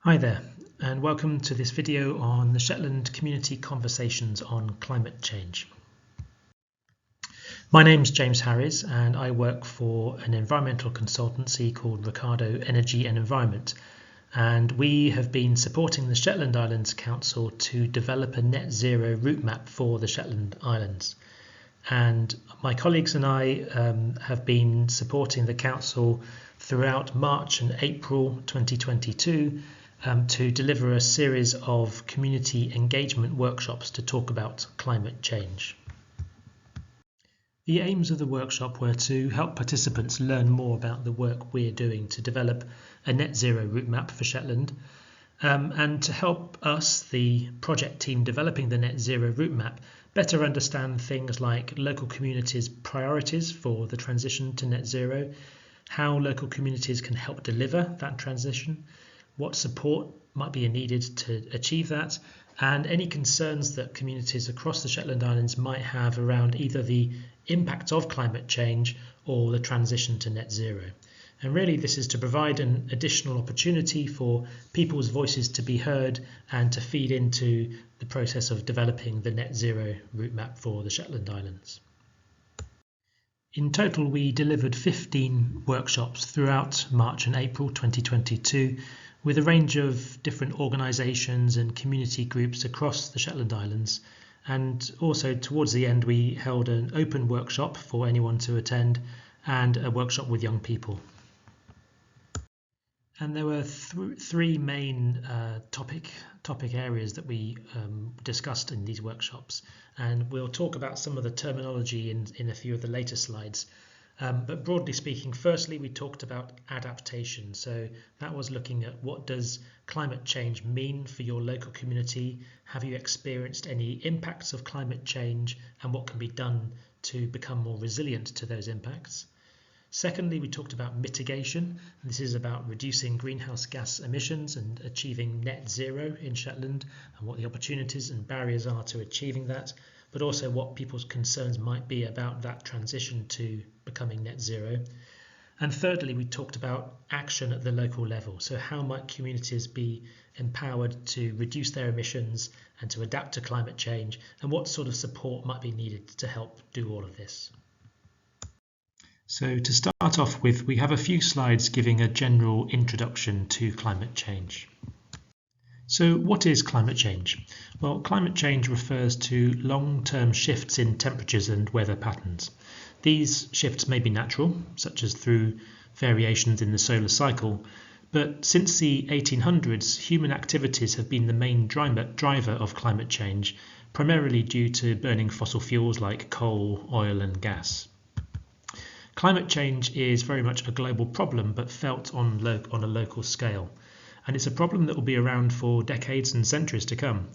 Hi there, and welcome to this video on the Shetland Community Conversations on Climate Change. My name's James Harris, and I work for an environmental consultancy called Ricardo Energy and Environment, and we have been supporting the Shetland Islands Council to develop a net zero route map for the Shetland Islands. And my colleagues and I have been supporting the Council throughout March and April 2022 to deliver a series of community engagement workshops to talk about climate change. The aims of the workshop were to help participants learn more about the work we're doing to develop a net zero route map for Shetland, and to help us, the project team developing the net zero route map, better understand things like local communities' priorities for the transition to net zero, how local communities can help deliver that transition, what support might be needed to achieve that, and any concerns that communities across the Shetland Islands might have around either the impacts of climate change or the transition to net zero. And really this is to provide an additional opportunity for people's voices to be heard and to feed into the process of developing the net zero route map for the Shetland Islands. In total, we delivered 15 workshops throughout March and April 2022 with a range of different organisations and community groups across the Shetland Islands. And also towards the end, we held an open workshop for anyone to attend and a workshop with young people. And there were three main topic areas that we discussed in these workshops, and we'll talk about some of the terminology in a few of the later slides. But broadly speaking, firstly, we talked about adaptation. So that was looking at what does climate change mean for your local community? Have you experienced any impacts of climate change, and what can be done to become more resilient to those impacts? Secondly, we talked about mitigation. This is about reducing greenhouse gas emissions and achieving net zero in Shetland, and what the opportunities and barriers are to achieving that, but also what people's concerns might be about that transition to becoming net zero. And thirdly, we talked about action at the local level. So how might communities be empowered to reduce their emissions and to adapt to climate change, and what sort of support might be needed to help do all of this? So to start off with, we have a few slides giving a general introduction to climate change. So what is climate change? Well, climate change refers to long-term shifts in temperatures and weather patterns. These shifts may be natural, such as through variations in the solar cycle, but since the 1800s, human activities have been the main driver of climate change, primarily due to burning fossil fuels like coal, oil and gas. Climate change is very much a global problem, but felt on a local scale. And it's a problem that will be around for decades and centuries to come.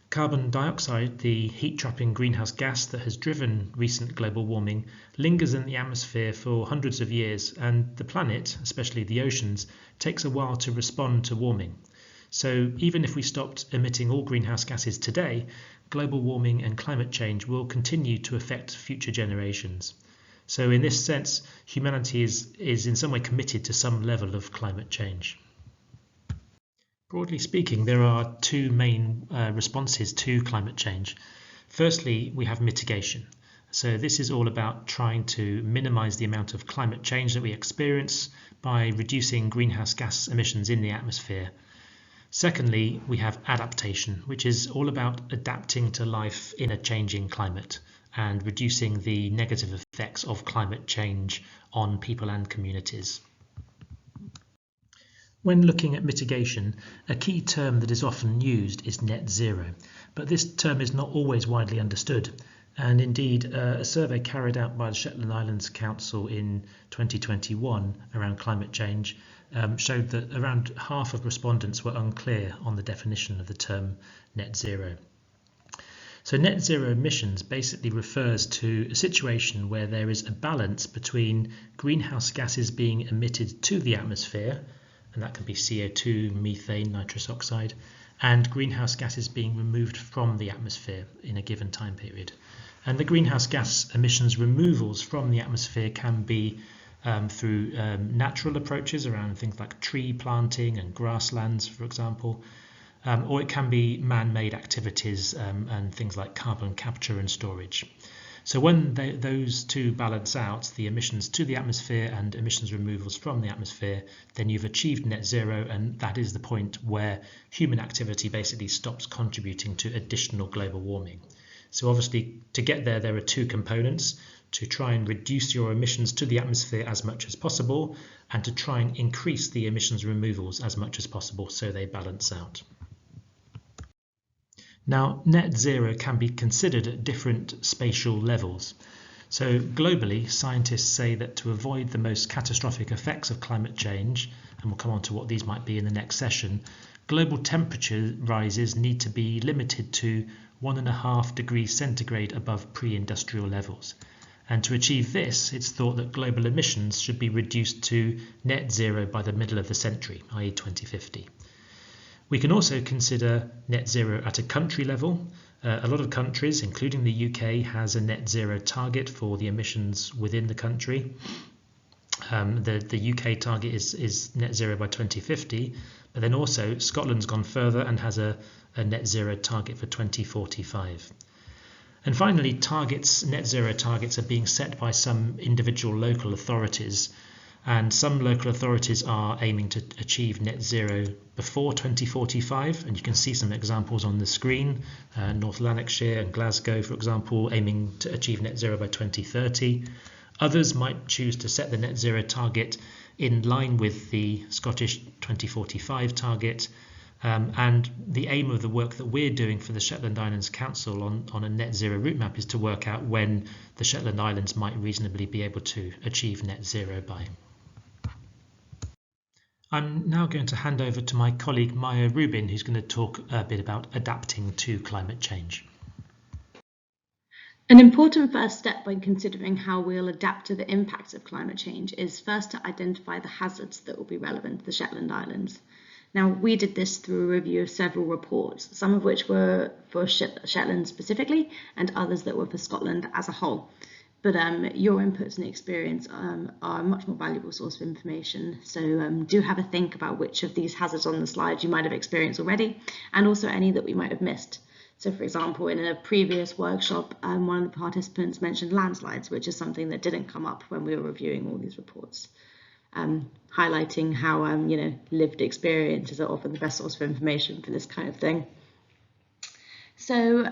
Carbon dioxide, the heat-trapping greenhouse gas that has driven recent global warming, lingers in the atmosphere for hundreds of years, and the planet, especially the oceans, takes a while to respond to warming. So even if we stopped emitting all greenhouse gases today, global warming and climate change will continue to affect future generations. So in this sense, humanity is in some way committed to some level of climate change. Broadly speaking, there are two main responses to climate change. Firstly, we have mitigation. So this is all about trying to minimize the amount of climate change that we experience by reducing greenhouse gas emissions in the atmosphere. Secondly, we have adaptation, which is all about adapting to life in a changing climate and reducing the negative effects of climate change on people and communities. When looking at mitigation, a key term that is often used is net zero, but this term is not always widely understood. And indeed, a survey carried out by the Shetland Islands Council in 2021 around climate change showed that around half of respondents were unclear on the definition of the term net zero. So net zero emissions basically refers to a situation where there is a balance between greenhouse gases being emitted to the atmosphere, and that can be CO2, methane, nitrous oxide, and greenhouse gases being removed from the atmosphere in a given time period. And the greenhouse gas emissions removals from the atmosphere can be through natural approaches around things like tree planting and grasslands, for example, or it can be man-made activities and things like carbon capture and storage. So when those two balance out, the emissions to the atmosphere and emissions removals from the atmosphere, then you've achieved net zero, and that is the point where human activity basically stops contributing to additional global warming. So obviously, to get there, there are two components: to try and reduce your emissions to the atmosphere as much as possible, and to try and increase the emissions removals as much as possible so they balance out. Now, net zero can be considered at different spatial levels. So globally, scientists say that to avoid the most catastrophic effects of climate change, and we'll come on to what these might be in the next session, global temperature rises need to be limited to 1.5 degrees centigrade above pre-industrial levels. And to achieve this, it's thought that global emissions should be reduced to net zero by the middle of the century, i.e. 2050. We can also consider net zero at a country level. A lot of countries, including the UK, has a net zero target for the emissions within the country. The UK target is net zero by 2050, but then also Scotland's gone further and has a net zero target for 2045. And finally, net zero targets are being set by some individual local authorities, and some local authorities are aiming to achieve net zero before 2045, and you can see some examples on the screen. North Lanarkshire and Glasgow, for example, aiming to achieve net zero by 2030. Others might choose to set the net zero target in line with the Scottish 2045 target, and the aim of the work that we're doing for the Shetland Islands Council on a net zero route map is to work out when the Shetland Islands might reasonably be able to achieve net zero by. I'm now going to hand over to my colleague Maya Rubin, who's going to talk a bit about adapting to climate change. An important first step when considering how we'll adapt to the impacts of climate change is first to identify the hazards that will be relevant to the Shetland Islands. Now, we did this through a review of several reports, some of which were for Shetland specifically and others that were for Scotland as a whole. But your inputs and experience are a much more valuable source of information. So do have a think about which of these hazards on the slide you might have experienced already, and also any that we might have missed. So for example, in a previous workshop, one of the participants mentioned landslides, which is something that didn't come up when we were reviewing all these reports, highlighting how lived experiences are often the best source of information for this kind of thing. So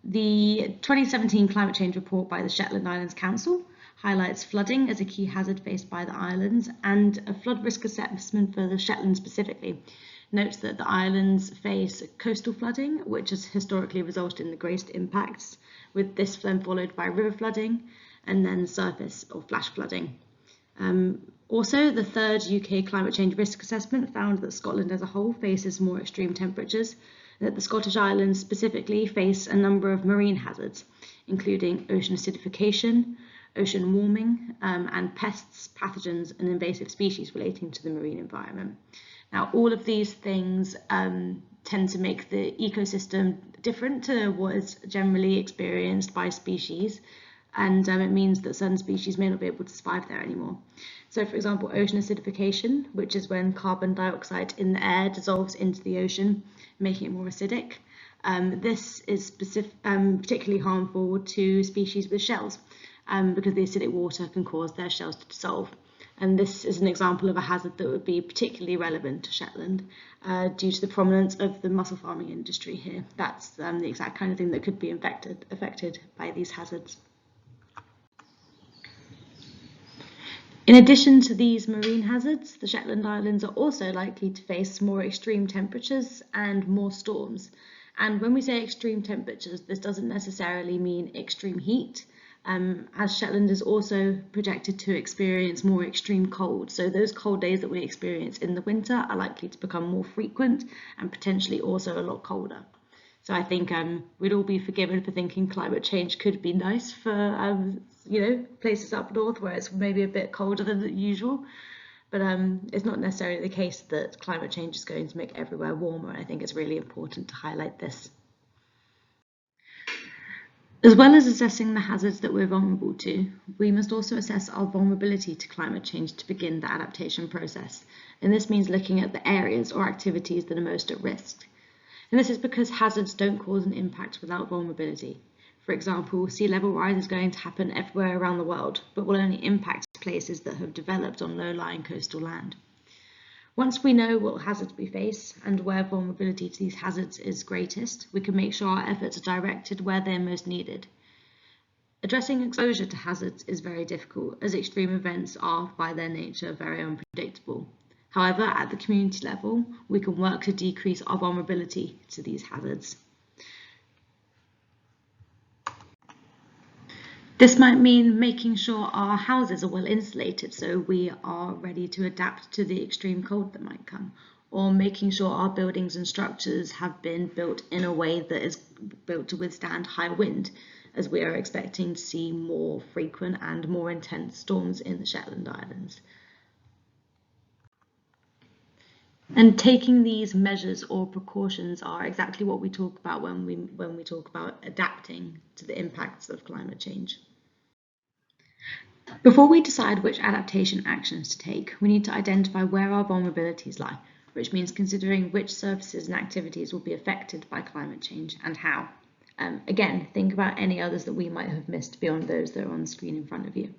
the 2017 Climate Change Report by the Shetland Islands Council highlights flooding as a key hazard faced by the islands, and a flood risk assessment for the Shetland specifically notes that the islands face coastal flooding, which has historically resulted in the greatest impacts, with this then followed by river flooding and then surface or flash flooding. Also, the third UK climate change risk assessment found that Scotland as a whole faces more extreme temperatures, and that the Scottish Islands specifically face a number of marine hazards, including ocean acidification, ocean warming, and pests, pathogens, and invasive species relating to the marine environment. Now, all of these things tend to make the ecosystem different to what is generally experienced by species, and it means that certain species may not be able to survive there anymore. So, for example, ocean acidification, which is when carbon dioxide in the air dissolves into the ocean, making it more acidic. This is particularly harmful to species with shells, because the acidic water can cause their shells to dissolve. And this is an example of a hazard that would be particularly relevant to Shetland due to the prominence of the mussel farming industry here. That's the exact kind of thing that could be affected by these hazards. In addition to these marine hazards, the Shetland Islands are also likely to face more extreme temperatures and more storms. And when we say extreme temperatures, this doesn't necessarily mean extreme heat, as Shetland is also projected to experience more extreme cold. So those cold days that we experience in the winter are likely to become more frequent and potentially also a lot colder. So I think we'd all be forgiven for thinking climate change could be nice for places up north where it's maybe a bit colder than usual. But it's not necessarily the case that climate change is going to make everywhere warmer. I think it's really important to highlight this. As well as assessing the hazards that we're vulnerable to, we must also assess our vulnerability to climate change to begin the adaptation process. And this means looking at the areas or activities that are most at risk. And this is because hazards don't cause an impact without vulnerability. For example, sea level rise is going to happen everywhere around the world, but will only impact places that have developed on low-lying coastal land. Once we know what hazards we face and where vulnerability to these hazards is greatest, we can make sure our efforts are directed where they're most needed. Addressing exposure to hazards is very difficult, as extreme events are, by their nature, very unpredictable. However, at the community level, we can work to decrease our vulnerability to these hazards. This might mean making sure our houses are well insulated so we are ready to adapt to the extreme cold that might come, or making sure our buildings and structures have been built in a way that is built to withstand high wind, as we are expecting to see more frequent and more intense storms in the Shetland Islands. And taking these measures or precautions are exactly what we talk about when we talk about adapting to the impacts of climate change. Before we decide which adaptation actions to take, we need to identify where our vulnerabilities lie, which means considering which services and activities will be affected by climate change and how. Again, think about any others that we might have missed beyond those that are on the screen in front of you.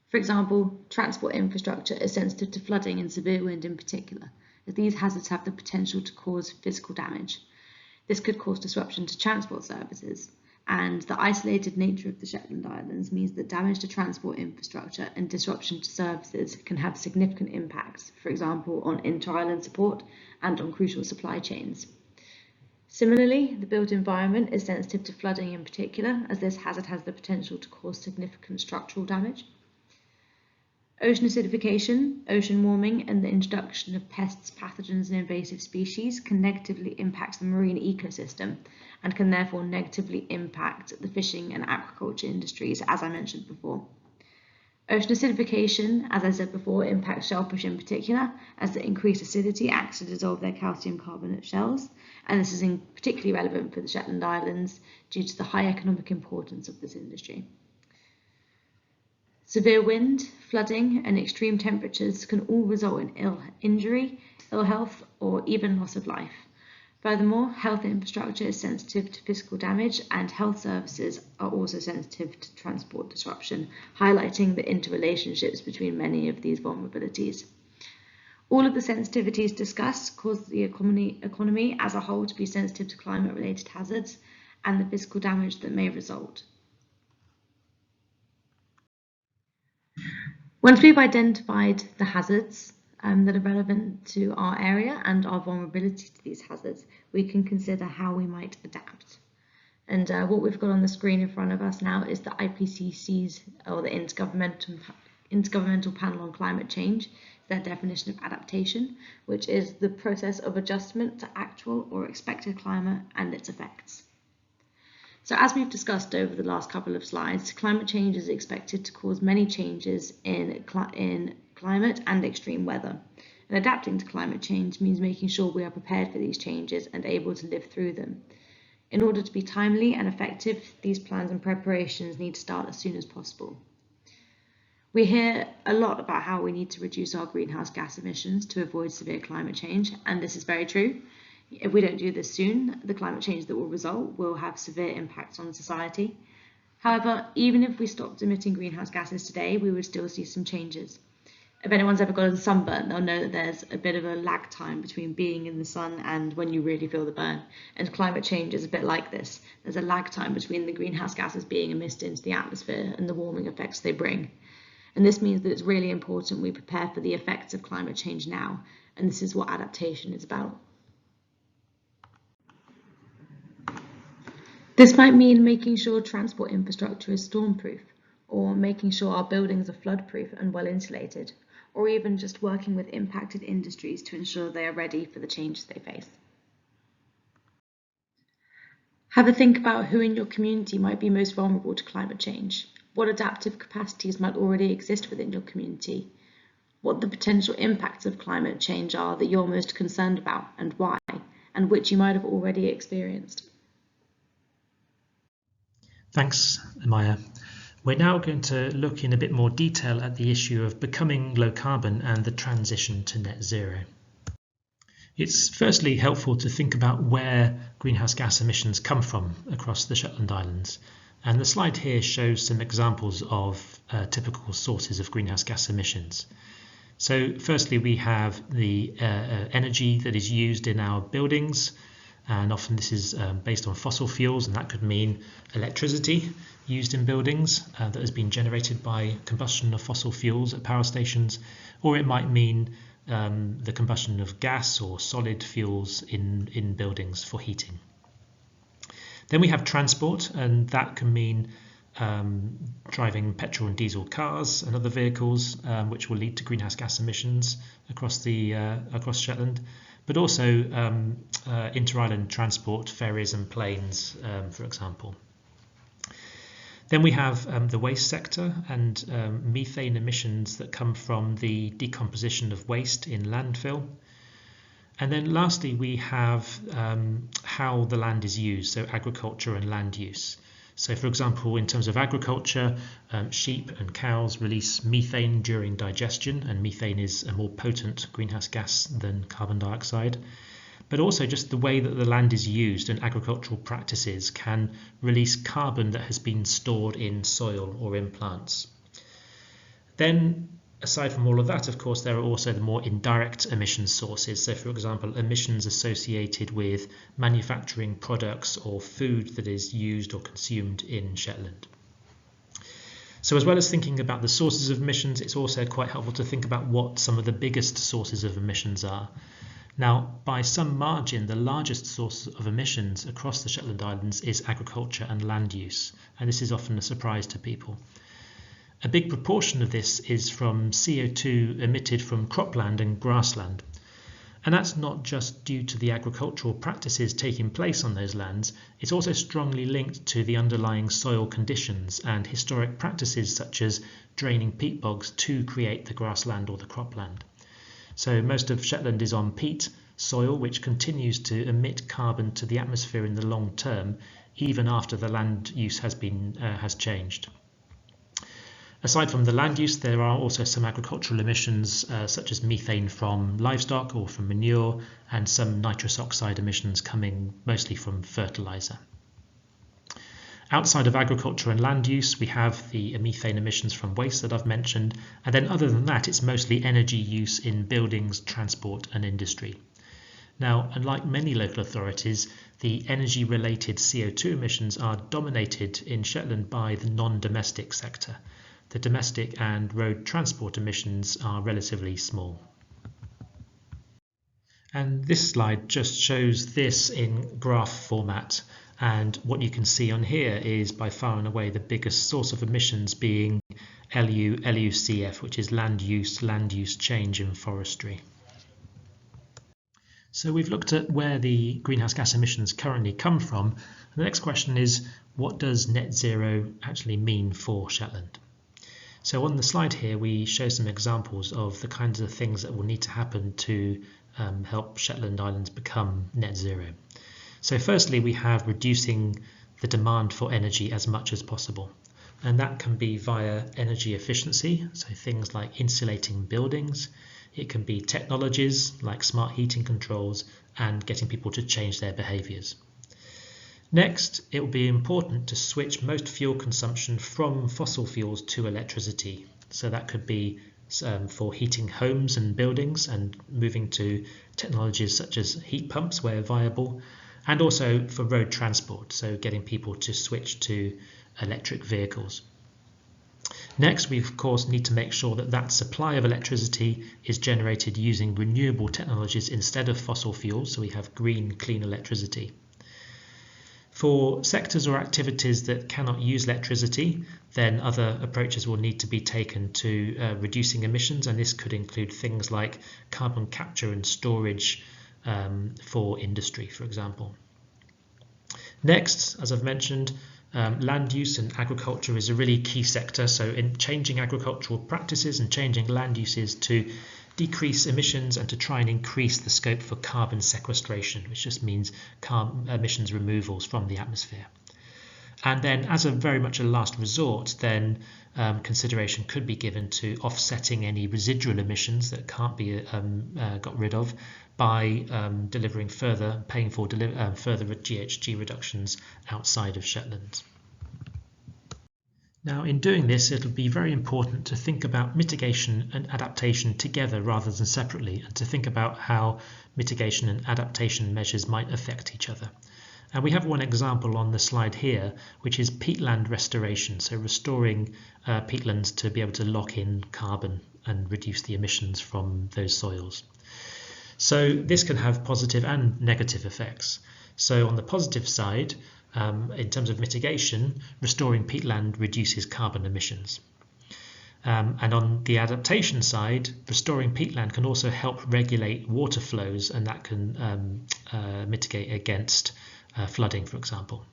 For example, transport infrastructure is sensitive to flooding and severe wind in particular, as these hazards have the potential to cause physical damage. This could cause disruption to transport services, and the isolated nature of the Shetland Islands means that damage to transport infrastructure and disruption to services can have significant impacts, for example, on inter-island support and on crucial supply chains. Similarly, the built environment is sensitive to flooding in particular, as this hazard has the potential to cause significant structural damage. Ocean acidification, ocean warming, and the introduction of pests, pathogens, and invasive species can negatively impact the marine ecosystem and can therefore negatively impact the fishing and aquaculture industries, as I mentioned before. Ocean acidification, as I said before, impacts shellfish in particular, as the increased acidity acts to dissolve their calcium carbonate shells, and this is particularly relevant for the Shetland Islands due to the high economic importance of this industry. Severe wind, flooding, and extreme temperatures can all result in injury, ill health, or even loss of life. Furthermore, health infrastructure is sensitive to physical damage, and health services are also sensitive to transport disruption, highlighting the interrelationships between many of these vulnerabilities. All of the sensitivities discussed cause the economy as a whole to be sensitive to climate-related hazards and the physical damage that may result. Once we've identified the hazards that are relevant to our area and our vulnerability to these hazards, we can consider how we might adapt. And what we've got on the screen in front of us now is the IPCC's, or the Intergovernmental Panel on Climate Change, their definition of adaptation, which is the process of adjustment to actual or expected climate and its effects. So as we've discussed over the last couple of slides, climate change is expected to cause many changes in climate and extreme weather. And adapting to climate change means making sure we are prepared for these changes and able to live through them. In order to be timely and effective, these plans and preparations need to start as soon as possible. We hear a lot about how we need to reduce our greenhouse gas emissions to avoid severe climate change, and this is very true. If we don't do this soon, the climate change that will result will have severe impacts on society. However, even if we stopped emitting greenhouse gases today, we would still see some changes. If anyone's ever gotten sunburn, they'll know that there's a bit of a lag time between being in the sun and when you really feel the burn. And climate change is a bit like this. There's a lag time between the greenhouse gases being emitted into the atmosphere and the warming effects they bring. And this means that it's really important we prepare for the effects of climate change now. And this is what adaptation is about. This might mean making sure transport infrastructure is stormproof, or making sure our buildings are floodproof and well insulated, or even just working with impacted industries to ensure they are ready for the changes they face. Have a think about who in your community might be most vulnerable to climate change. What adaptive capacities might already exist within your community? What the potential impacts of climate change are that you're most concerned about and why, and which you might have already experienced. Thanks, Maya. We're now going to look in a bit more detail at the issue of becoming low carbon and the transition to net zero. It's firstly helpful to think about where greenhouse gas emissions come from across the Shetland Islands. And the slide here shows some examples of typical sources of greenhouse gas emissions. So firstly, we have the energy that is used in our buildings, and often this is based on fossil fuels, and that could mean electricity used in buildings that has been generated by combustion of fossil fuels at power stations, or it might mean the combustion of gas or solid fuels in buildings for heating. Then we have transport, and that can mean driving petrol and diesel cars and other vehicles, which will lead to greenhouse gas emissions across Shetland, but also inter-island transport, ferries and planes, for example. Then we have the waste sector and methane emissions that come from the decomposition of waste in landfill. And then lastly, we have how the land is used, so agriculture and land use. So for example, in terms of agriculture, sheep and cows release methane during digestion, and methane is a more potent greenhouse gas than carbon dioxide. But also just the way that the land is used and agricultural practices can release carbon that has been stored in soil or in plants. Then, aside from all of that, of course, there are also the more indirect emission sources. So for example, emissions associated with manufacturing products or food that is used or consumed in Shetland. So as well as thinking about the sources of emissions, it's also quite helpful to think about what some of the biggest sources of emissions are. Now, by some margin, the largest source of emissions across the Shetland Islands is agriculture and land use, and this is often a surprise to people. A big proportion of this is from CO2 emitted from cropland and grassland, and that's not just due to the agricultural practices taking place on those lands, it's also strongly linked to the underlying soil conditions and historic practices such as draining peat bogs to create the grassland or the cropland. So most of Shetland is on peat soil, which continues to emit carbon to the atmosphere in the long term, even after the land use has changed. Aside from the land use, there are also some agricultural emissions, such as methane from livestock or from manure, and some nitrous oxide emissions coming mostly from fertilizer. Outside of agriculture and land use, we have the methane emissions from waste that I've mentioned, and then other than that, it's mostly energy use in buildings, transport and industry. Now, unlike many local authorities, the energy-related CO2 emissions are dominated in Shetland by the non-domestic sector. The domestic and road transport emissions are relatively small. And this slide just shows this in graph format. And what you can see on here is by far and away the biggest source of emissions being LUCF, which is land use change in forestry. So we've looked at where the greenhouse gas emissions currently come from. The next question is, what does net zero actually mean for Shetland? So on the slide here, we show some examples of the kinds of things that will need to happen to help Shetland Islands become net zero. So firstly, we have reducing the demand for energy as much as possible. And that can be via energy efficiency, so things like insulating buildings. It can be technologies like smart heating controls and getting people to change their behaviours. Next, it will be important to switch most fuel consumption from fossil fuels to electricity. So that could be for heating homes and buildings and moving to technologies such as heat pumps where viable, and also for road transport, so getting people to switch to electric vehicles. Next, we of course need to make sure that that supply of electricity is generated using renewable technologies instead of fossil fuels, so we have green, clean electricity. For sectors or activities that cannot use electricity, then other approaches will need to be taken to reducing emissions, and this could include things like carbon capture and storage for industry, for example. Next, as I've mentioned, land use and agriculture is a really key sector. So in changing agricultural practices and changing land uses to decrease emissions and to try and increase the scope for carbon sequestration, which just means carbon emissions removals from the atmosphere. And then as a very much a last resort, then consideration could be given to offsetting any residual emissions that can't be got rid of by delivering paying for further GHG reductions outside of Shetland. Now, in doing this, it'll be very important to think about mitigation and adaptation together rather than separately, and to think about how mitigation and adaptation measures might affect each other. And we have one example on the slide here, which is peatland restoration, so restoring peatlands to be able to lock in carbon and reduce the emissions from those soils. So this can have positive and negative effects. So on the positive side, in terms of mitigation, restoring peatland reduces carbon emissions. And on the adaptation side, restoring peatland can also help regulate water flows, and that can mitigate against flooding, for example.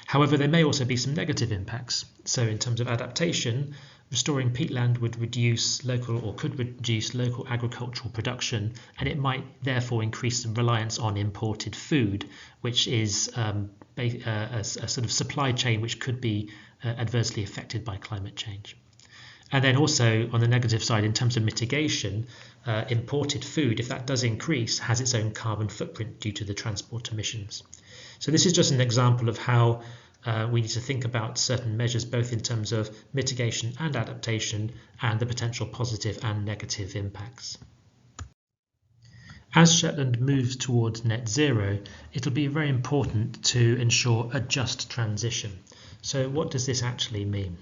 However, there may also be some negative impacts. So in terms of adaptation, restoring peatland would could reduce local agricultural production, and it might therefore increase the reliance on imported food, which is a sort of supply chain which could be adversely affected by climate change. And then also on the negative side, in terms of mitigation, imported food, if that does increase, has its own carbon footprint due to the transport emissions. So this is just an example of how we need to think about certain measures, both in terms of mitigation and adaptation, and the potential positive and negative impacts. As Shetland moves towards net zero, it'll be very important to ensure a just transition. So what does this actually mean?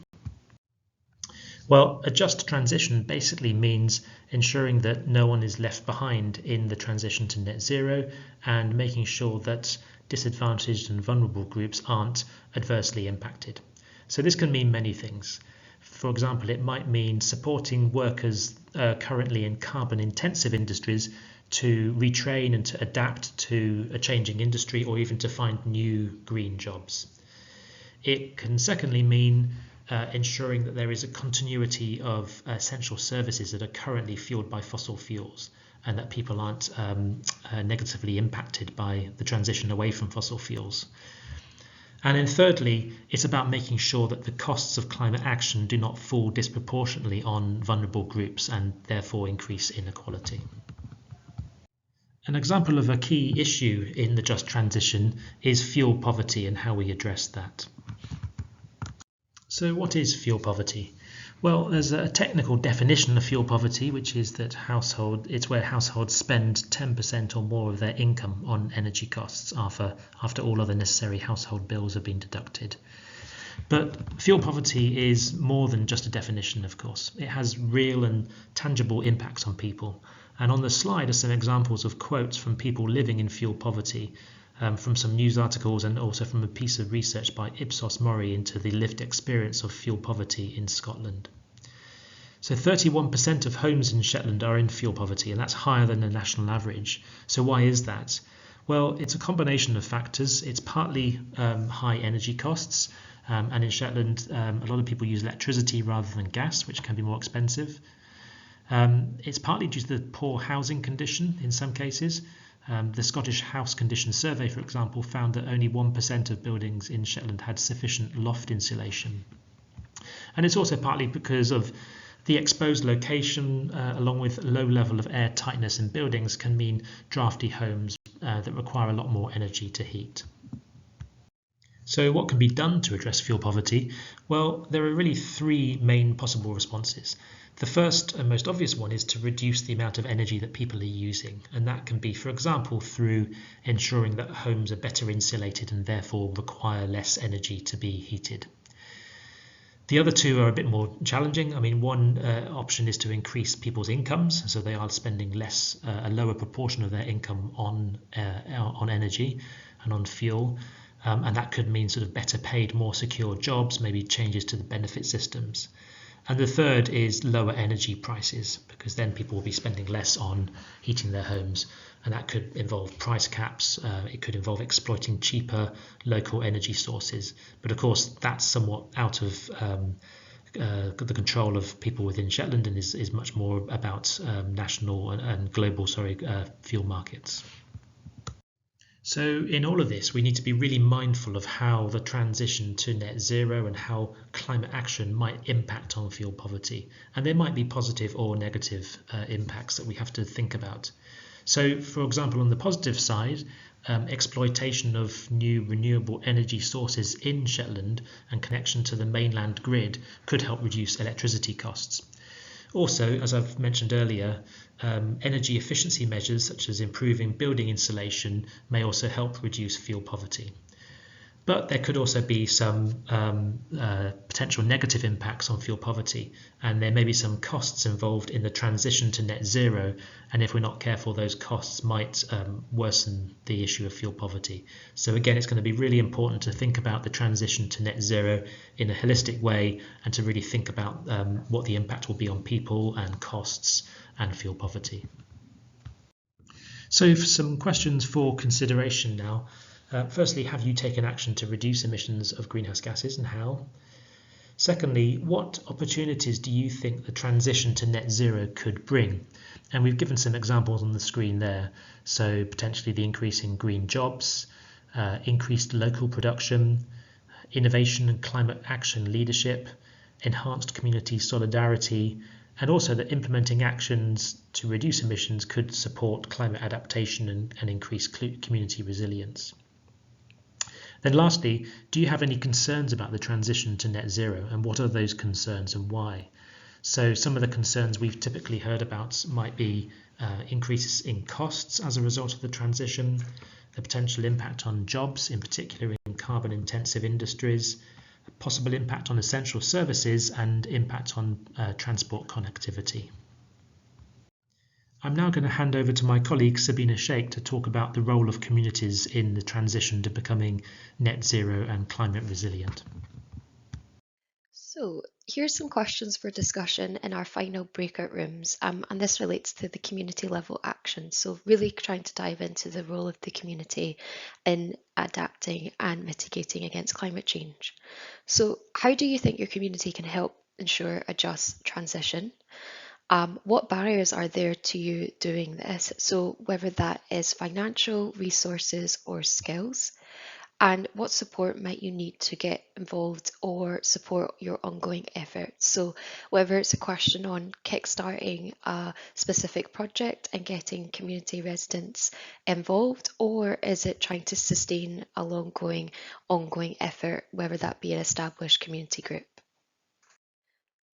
Well, a just transition basically means ensuring that no one is left behind in the transition to net zero, and making sure that disadvantaged and vulnerable groups aren't adversely impacted. So this can mean many things. For example, it might mean supporting workers currently in carbon-intensive industries to retrain and to adapt to a changing industry, or even to find new green jobs. It can secondly mean ensuring that there is a continuity of essential services that are currently fueled by fossil fuels, and that people aren't negatively impacted by the transition away from fossil fuels. And then thirdly, it's about making sure that the costs of climate action do not fall disproportionately on vulnerable groups and therefore increase inequality. An example of a key issue in the just transition is fuel poverty and how we address that. So what is fuel poverty? Well, there's a technical definition of fuel poverty, which is that it's where households spend 10% or more of their income on energy costs after all other necessary household bills have been deducted. But fuel poverty is more than just a definition, of course. It has real and tangible impacts on people. And on the slide are some examples of quotes from people living in fuel poverty, from some news articles, and also from a piece of research by Ipsos Mori into the lived experience of fuel poverty in Scotland. So 31% of homes in Shetland are in fuel poverty, and that's higher than the national average. So why is that? Well, it's a combination of factors. It's partly high energy costs, and in Shetland a lot of people use electricity rather than gas, which can be more expensive. It's partly due to the poor housing condition in some cases. The Scottish House Condition Survey, for example, found that only 1% of buildings in Shetland had sufficient loft insulation. And it's also partly because of the exposed location, along with low level of air tightness in buildings, can mean drafty homes that require a lot more energy to heat. So what can be done to address fuel poverty? Well, there are really three main possible responses. The first and most obvious one is to reduce the amount of energy that people are using, and that can be, for example, through ensuring that homes are better insulated and therefore require less energy to be heated. The other two are a bit more challenging. I mean, one option is to increase people's incomes, so they are spending a lower proportion of their income on energy and on fuel, and that could mean sort of better paid, more secure jobs, maybe changes to the benefit systems. And the third is lower energy prices, because then people will be spending less on heating their homes, and that could involve price caps. It could involve exploiting cheaper local energy sources. But of course, that's somewhat out of the control of people within Shetland, and is much more about national and global fuel markets. So in all of this, we need to be really mindful of how the transition to net zero and how climate action might impact on fuel poverty. And there might be positive or negative impacts that we have to think about. So, for example, on the positive side, exploitation of new renewable energy sources in Shetland and connection to the mainland grid could help reduce electricity costs. Also, as I've mentioned earlier, energy efficiency measures such as improving building insulation may also help reduce fuel poverty. But there could also be some potential negative impacts on fuel poverty, and there may be some costs involved in the transition to net zero, and if we're not careful, those costs might worsen the issue of fuel poverty. So again, it's going to be really important to think about the transition to net zero in a holistic way and to really think about what the impact will be on people and costs and fuel poverty. So for some questions for consideration now. Firstly, have you taken action to reduce emissions of greenhouse gases and how? Secondly, what opportunities do you think the transition to net zero could bring? And we've given some examples on the screen there. So potentially the increase in green jobs, increased local production, innovation and climate action leadership, enhanced community solidarity, and also that implementing actions to reduce emissions could support climate adaptation and increase community resilience. Then lastly, do you have any concerns about the transition to net zero, and what are those concerns and why? So some of the concerns we've typically heard about might be increases in costs as a result of the transition, the potential impact on jobs, in particular in carbon intensive industries, a possible impact on essential services, and impact on transport connectivity. I'm now going to hand over to my colleague Sabina Sheikh to talk about the role of communities in the transition to becoming net zero and climate resilient. So here's some questions for discussion in our final breakout rooms, and this relates to the community level action. So really trying to dive into the role of the community in adapting and mitigating against climate change. So how do you think your community can help ensure a just transition? What barriers are there to you doing this? So whether that is financial, resources, or skills, and what support might you need to get involved or support your ongoing efforts? So whether it's a question on kickstarting a specific project and getting community residents involved, or is it trying to sustain a ongoing effort, whether that be an established community group?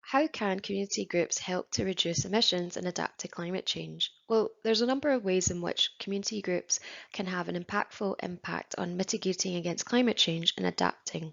How can community groups help to reduce emissions and adapt to climate change? Well, there's a number of ways in which community groups can have an impactful impact on mitigating against climate change and adapting.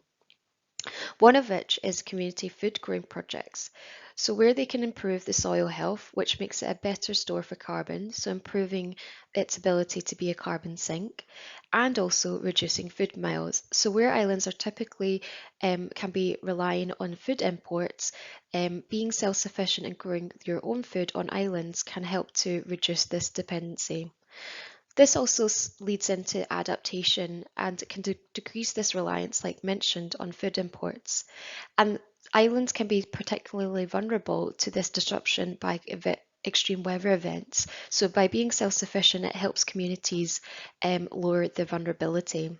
One of which is community food growing projects. So where they can improve the soil health, which makes it a better store for carbon, so improving its ability to be a carbon sink, and also reducing food miles. So where islands are typically can be relying on food imports, being self-sufficient and growing your own food on islands can help to reduce this dependency. This also leads into adaptation and can decrease this reliance, like mentioned, on food imports. And islands can be particularly vulnerable to this disruption by extreme weather events. So by being self-sufficient, it helps communities lower the vulnerability.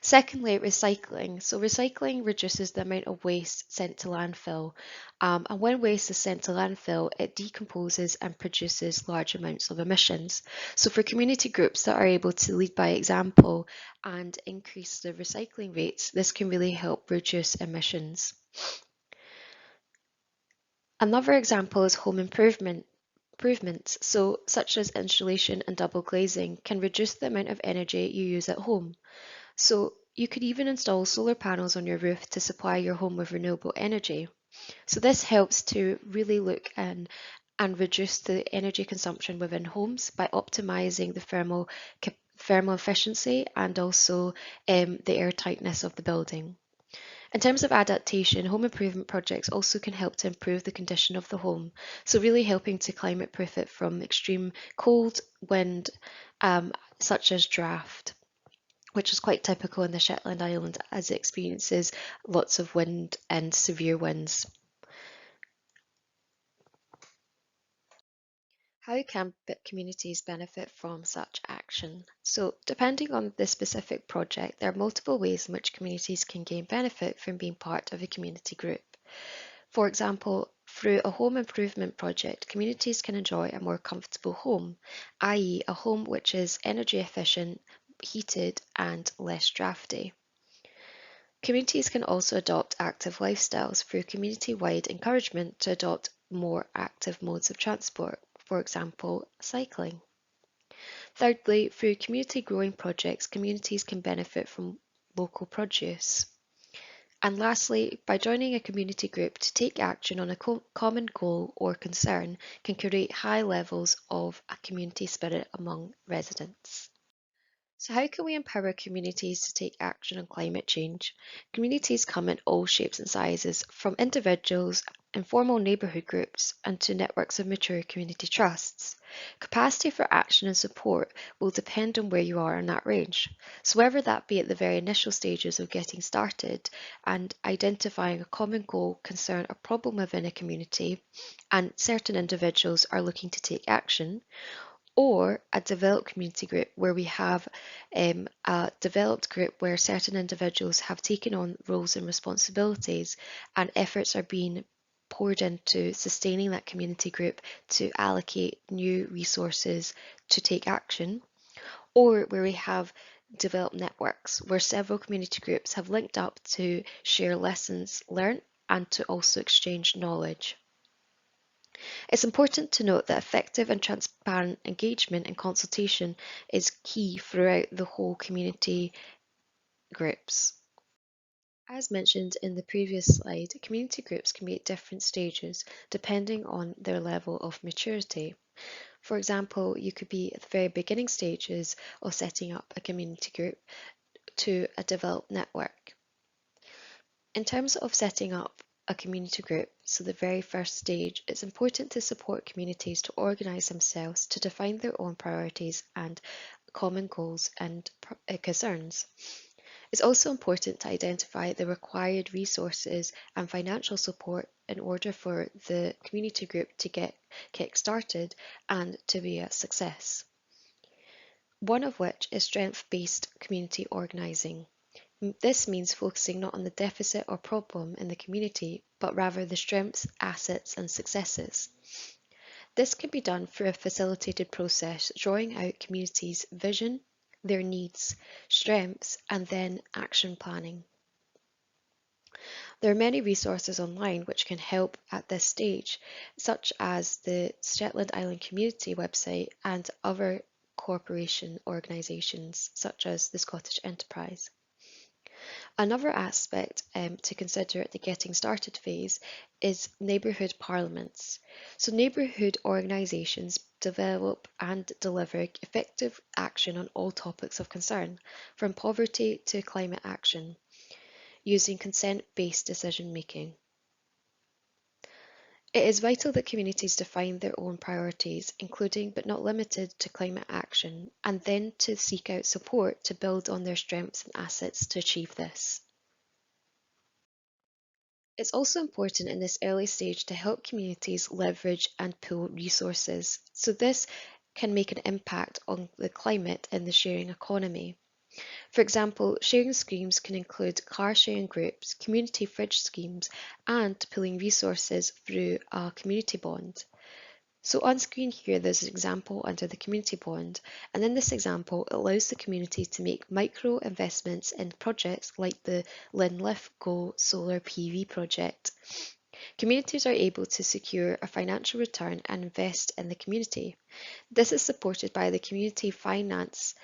Secondly, recycling. So recycling reduces the amount of waste sent to landfill. And when waste is sent to landfill, it decomposes and produces large amounts of emissions. So for community groups that are able to lead by example and increase the recycling rates, this can really help reduce emissions. Another example is home improvements, so such as insulation and double glazing, can reduce the amount of energy you use at home. So you could even install solar panels on your roof to supply your home with renewable energy. So this helps to really look and reduce the energy consumption within homes by optimizing the thermal efficiency and also the airtightness of the building. In terms of adaptation, home improvement projects also can help to improve the condition of the home, so really helping to climate proof it from extreme cold, wind, such as draft, which is quite typical in the Shetland Islands as it experiences lots of wind and severe winds. How can communities benefit from such action? So, depending on the specific project, there are multiple ways in which communities can gain benefit from being part of a community group. For example, through a home improvement project, communities can enjoy a more comfortable home, i.e., a home which is energy efficient, heated, and less drafty. Communities can also adopt active lifestyles through community-wide encouragement to adopt more active modes of transport, for example, cycling. Thirdly, through community growing projects, communities can benefit from local produce. And lastly, by joining a community group to take action on a common goal or concern can create high levels of a community spirit among residents. So how can we empower communities to take action on climate change? Communities come in all shapes and sizes, from individuals, informal neighbourhood groups, and to networks of mature community trusts. Capacity for action and support will depend on where you are in that range. So whether that be at the very initial stages of getting started and identifying a common goal, concern, or problem within a community, and certain individuals are looking to take action, or a developed community group where we have a developed group where certain individuals have taken on roles and responsibilities and efforts are being poured into sustaining that community group to allocate new resources to take action, or where we have developed networks where several community groups have linked up to share lessons learned and to also exchange knowledge. It's important to note that effective and transparent engagement and consultation is key throughout the whole community groups. As mentioned in the previous slide, community groups can be at different stages depending on their level of maturity. For example, you could be at the very beginning stages of setting up a community group to a developed network. In terms of setting up a community group, so the very first stage, it's important to support communities to organise themselves to define their own priorities and common goals and concerns. It's also important to identify the required resources and financial support in order for the community group to get kick-started and to be a success. One of which is strength-based community organising. This means focusing not on the deficit or problem in the community, but rather the strengths, assets, and successes. This can be done through a facilitated process, drawing out communities' vision, their needs, strengths, and then action planning. There are many resources online which can help at this stage, such as the Shetland Island Community website and other cooperation organisations, such as the Scottish Enterprise. Another aspect to consider at the getting started phase is neighbourhood parliaments. So neighbourhood organisations develop and deliver effective action on all topics of concern, from poverty to climate action, using consent-based decision making. It is vital that communities define their own priorities, including but not limited to climate action, and then to seek out support to build on their strengths and assets to achieve this. It's also important in this early stage to help communities leverage and pool resources, so this can make an impact on the climate in the sharing economy. For example, sharing schemes can include car sharing groups, community fridge schemes, and pooling resources through a community bond. So on screen here, there's an example under the community bond, and in this example, it allows the community to make micro investments in projects like the Linlithgow solar PV project. Communities are able to secure a financial return and invest in the community. This is supported by the community finance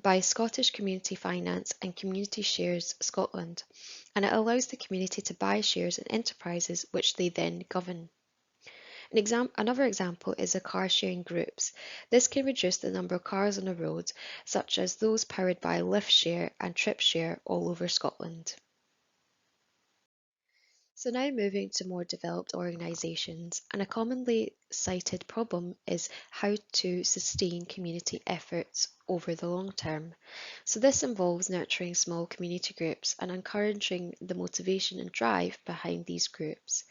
by Scottish Community Finance and Community Shares Scotland, and it allows the community to buy shares in enterprises which they then govern. Another example is the car sharing groups. This can reduce the number of cars on the road, such as those powered by LiftShare and TripShare all over Scotland. So now moving to more developed organisations, and a commonly cited problem is how to sustain community efforts over the long term. So this involves nurturing small community groups and encouraging the motivation and drive behind these groups.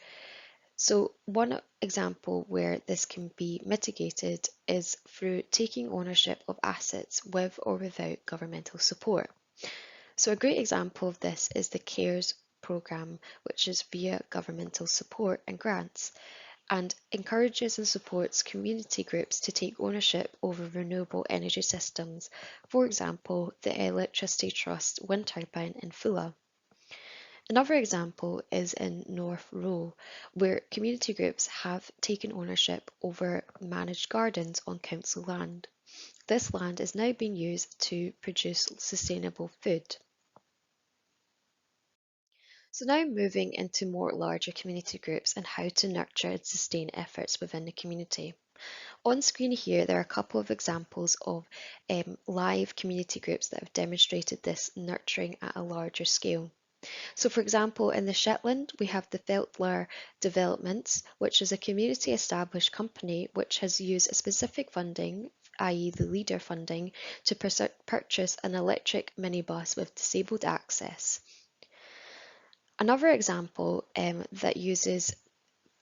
So one example where this can be mitigated is through taking ownership of assets with or without governmental support. So a great example of this is the CARES programme, which is via governmental support and grants, and encourages and supports community groups to take ownership over renewable energy systems, for example, the Electricity Trust wind turbine in Fulla. Another example is in North Row, where community groups have taken ownership over managed gardens on council land. This land is now being used to produce sustainable food. So now moving into more larger community groups and how to nurture and sustain efforts within the community. On screen here, there are a couple of examples of live community groups that have demonstrated this nurturing at a larger scale. So for example, in the Shetland, we have the Feltler Developments, which is a community established company which has used specific funding, i.e. the leader funding, to purchase an electric minibus with disabled access. Another example that uses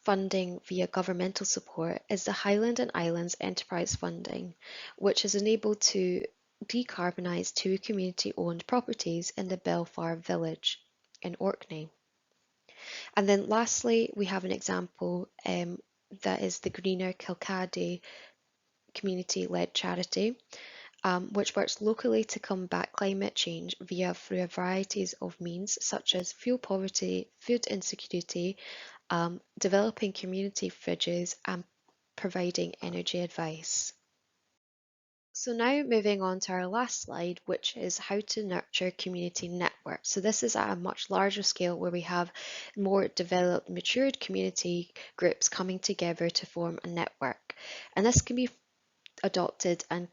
funding via governmental support is the Highland and Islands Enterprise Funding, which is enabled to decarbonise 2 community-owned properties in the Belfar village in Orkney. And then lastly, we have an example that is the Greener Kilcaddy community-led charity, which works locally to combat climate change through a variety of means such as fuel poverty, food insecurity, developing community fridges, and providing energy advice. So now moving on to our last slide, which is how to nurture community networks. So this is at a much larger scale where we have more developed, matured community groups coming together to form a network. And this can be adopted and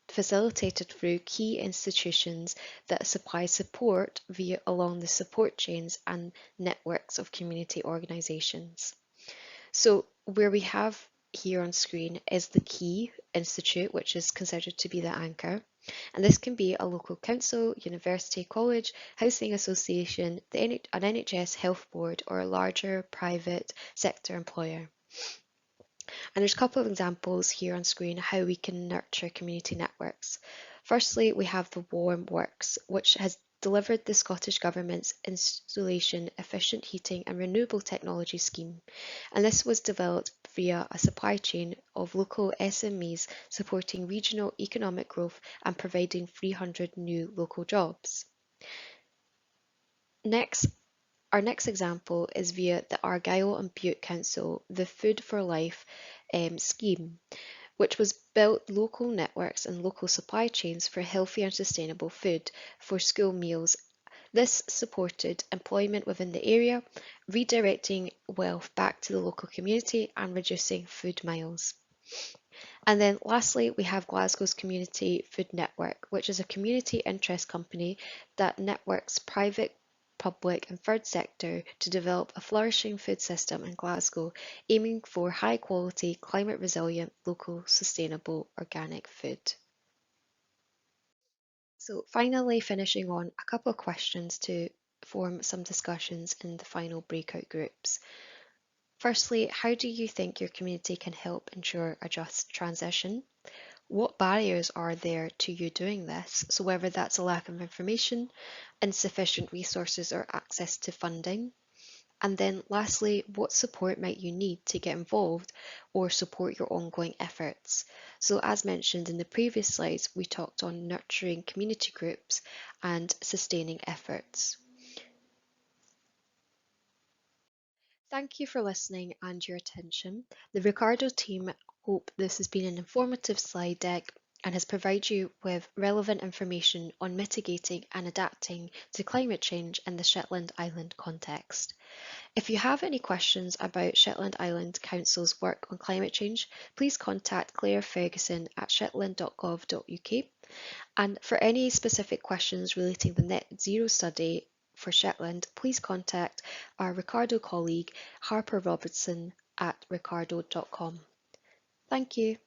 facilitated through key institutions that supply support along the support chains and networks of community organisations. So where we have here on screen is the key institute, which is considered to be the anchor. And this can be a local council, university, college, housing association, an NHS health board, or a larger private sector employer. And there's a couple of examples here on screen how we can nurture community networks. Firstly, we have the Warm Works, which has delivered the Scottish Government's Installation Efficient Heating and Renewable Technology scheme, and this was developed via a supply chain of local SMEs supporting regional economic growth and providing 300 new local jobs. Our next example is via the Argyll and Bute Council, the Food for Life scheme, which was built local networks and local supply chains for healthy and sustainable food for school meals. This supported employment within the area, redirecting wealth back to the local community and reducing food miles. And then lastly, we have Glasgow's Community Food Network, which is a community interest company that networks private, public and third sector to develop a flourishing food system in Glasgow, aiming for high quality, climate resilient, local, sustainable, organic food. So finally, finishing on a couple of questions to form some discussions in the final breakout groups. Firstly, how do you think your community can help ensure a just transition? What barriers are there to you doing this? So whether that's a lack of information, insufficient resources or access to funding. And then lastly, what support might you need to get involved or support your ongoing efforts? So as mentioned in the previous slides, we talked on nurturing community groups and sustaining efforts. Thank you for listening and your attention. The Ricardo team hope this has been an informative slide deck and has provided you with relevant information on mitigating and adapting to climate change in the Shetland Island context. If you have any questions about Shetland Island Council's work on climate change, please contact Claire Ferguson at shetland.gov.uk. And for any specific questions relating to the net zero study for Shetland, please contact our Ricardo colleague Harper Robertson at ricardo.com. Thank you.